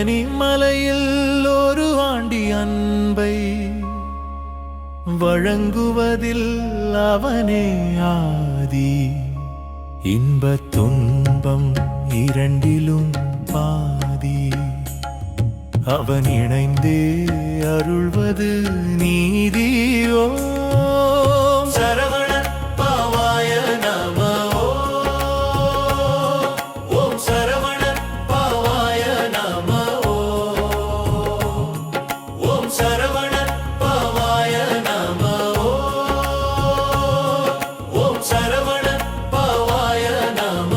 பழனி மலையில் ஒரு ஆண்டி அன்பை வழங்குவதில் அவனே ஆதி. இன்ப துன்பம் இரண்டிலும் பாதி. அவன் இணைந்தே அருள்வது நீதியோ. சரவண பவாய நம. ஓம் சரவண பவாய நம. ஓம் சரவண பவாய நம. ஓம் சரவண பவாய நம.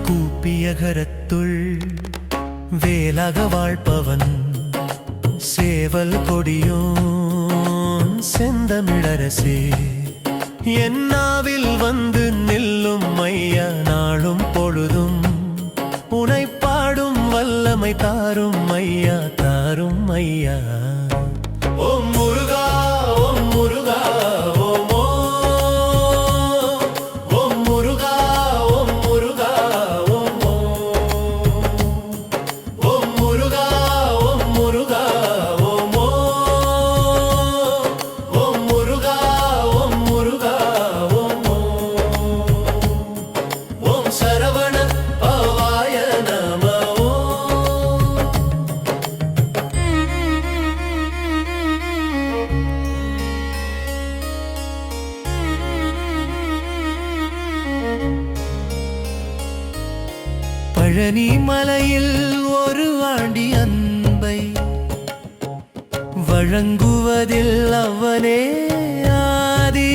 கூப்பிய கரத்துள் வேலாக வாழ்பவன் சேவல் கொடியோன் செந்தமிழரசே. என்னாவில் வந்து நில்லும் ஐயா நாளும் பொழுதும் உனை பாடும் வல்லமை தாரும் ஐயா தாரும் ஐயா. ஓம் முருகா ஓம் முருகா ஓம் ஓம் முருகா ஓம் முருகா ஓம் ஓம் முருகா ஓம் முருகா ஓம் ஓம் முருகா ஓம் முருகா ஓம் ஓம் சரவண பவாய நம. பழனி மலையில் ஒரு ஆண்டி அன்பை வழங்குவதில் அவனே ஆதி.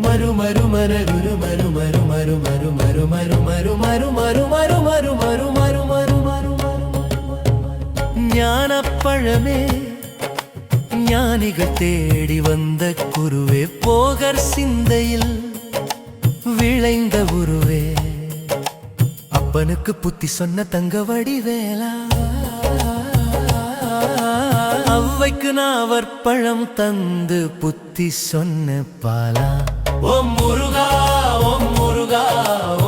மரு மரு மரு மரு மரு மரு மரு மரு மரு மரு மரு மரு மரு மரு மரு மரு மரு மரு ஞானப்பழமே ஞானிகள் தேடி வந்த குருவே. போகர் சிந்தையில் விளைந்த உருவே. அப்பனுக்கு புத்தி சொன்ன தங்க வடிவேலா. அவ்வைக்கு நாவற்பழம் தந்து புத்தி சொன்ன பாலா. ஓம் முருகா ஓம் முருகா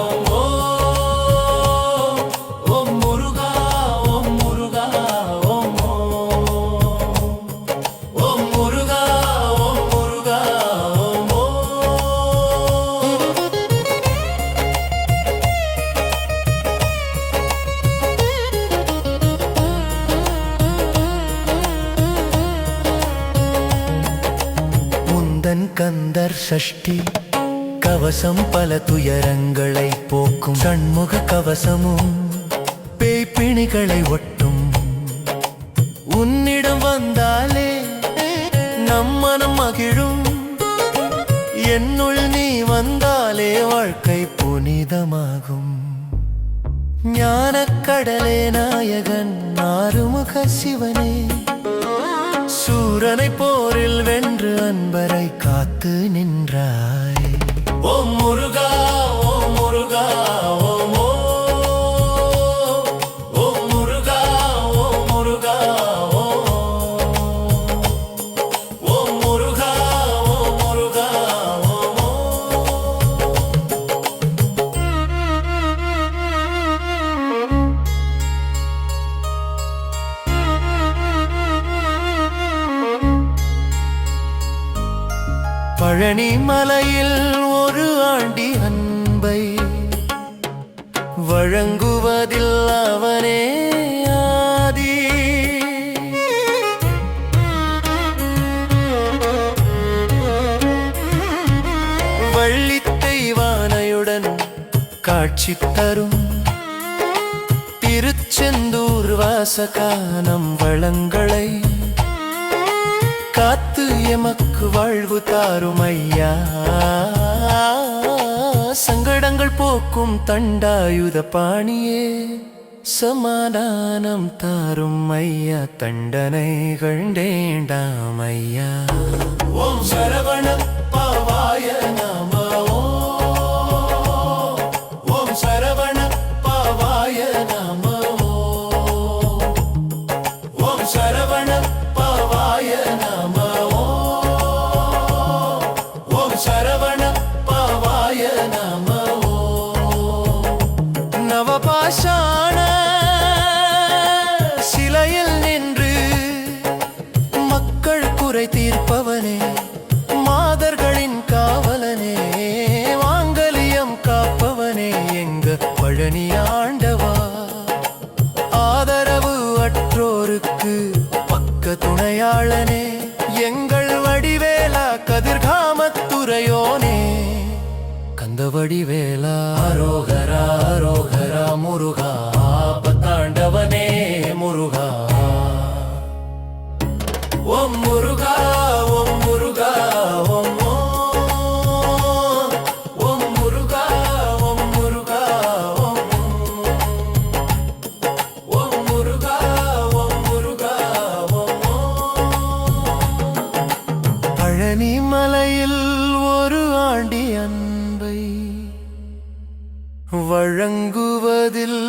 ஓம் ஓம் முருகா ஓம் முருகா ஓம் ஓம் முருகா ஓம் முருகா ஓம் முந்தன் கந்தர் சஷ்டி கவசம் பல துயரங்களை போக்கும். சண்முக கவசமும் பேய்பிணிகளை ஒட்டும். உன்னிடம் வந்தாலே நம் மனம் மகிழும். என்னுள் நீ வந்தாலே வாழ்க்கை புனிதமாகும். ஞானக்கடலே நாயகன் ஆறுமுக சிவனே. சூரனை போரில் வென்று அன்பரை காத்து நின்றாய். ஓம் முருகா ஓம் முருகா ஓம் ஓம் முருகா ஓம் முருகா ஓம் முருகா ஓம் முருகா ஓம். பழனி மலையில் ஒரு ஆண்டி அன்பை வழங்குவதில் அவனே ஆதி. வள்ளித் தெய்வானையுடன் காட்சி தரும் திருச்செந்தூர் வாசகானம் வளங்களை காத்து எமக்கு வாழ்வு தாரும் ஐயா. சங்கடங்கள் போக்கும் தண்டாயுத பாணியே. சமாதானம் தாரும் ஐயா தண்டனைகள் வேண்டாம் ஐயா. ஓம் சரவண பவாய நம. ஓம் சரவண பவாய நம. காவலனே, மாதர்களின் காவலனே, மாங்கலியம் காப்பவனே, எங்க பழனி ஆண்டவா. ஆதரவு அற்றோருக்கு பக்க துணையாளனே, எங்கள் வடிவேலா கதிர்காமத்துறையோனே. கந்தவடிவேலா அரோகரா அரோகரா முருகா, ஆபத்தாண்டவனே முருகா. ஓம் முருகா ஓம் முருகா ஓம் ஓம். ஓம் முருகா ஓம் முருகா ஓம் ஓம். ஓம் முருகா ஓம் முருகா ஓம் ஓம். பழனி மலையில் ஒரு ஆண்டி அன்பை வழங்குவதில்